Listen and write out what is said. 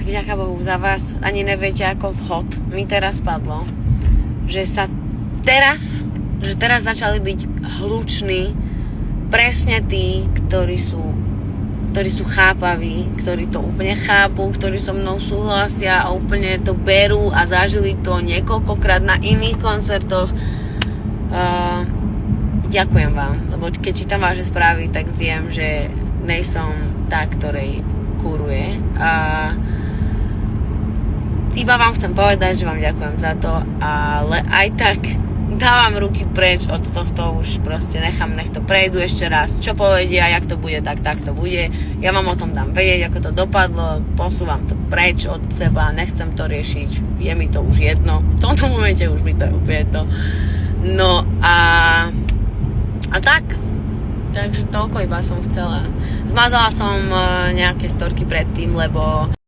vďaka Bohu za vás, ani neviete ako vhod mi teraz padlo, že teraz začali byť hluční presne tí, ktorí sú chápaví, ktorí to úplne chápu, ktorí so mnou súhlasia a úplne to berú a zažili to niekoľkokrát na iných koncertoch. Ďakujem vám, lebo keď čítam vaše správy, tak viem, že nejsom tá, ktorej kúruje. Iba vám chcem povedať, že vám ďakujem za to, ale aj tak dávam ruky preč od tohto, už proste nech to prejdu ešte raz. Čo povedia, jak to bude, tak to bude. Ja vám o tom dám vedieť, ako to dopadlo, posúvam to preč od seba, nechcem to riešiť, je mi to už jedno. V tomto momente už mi to je úplne jedno. No a tak. Takže toľko iba som chcela. Zmazala som nejaké storky predtým, lebo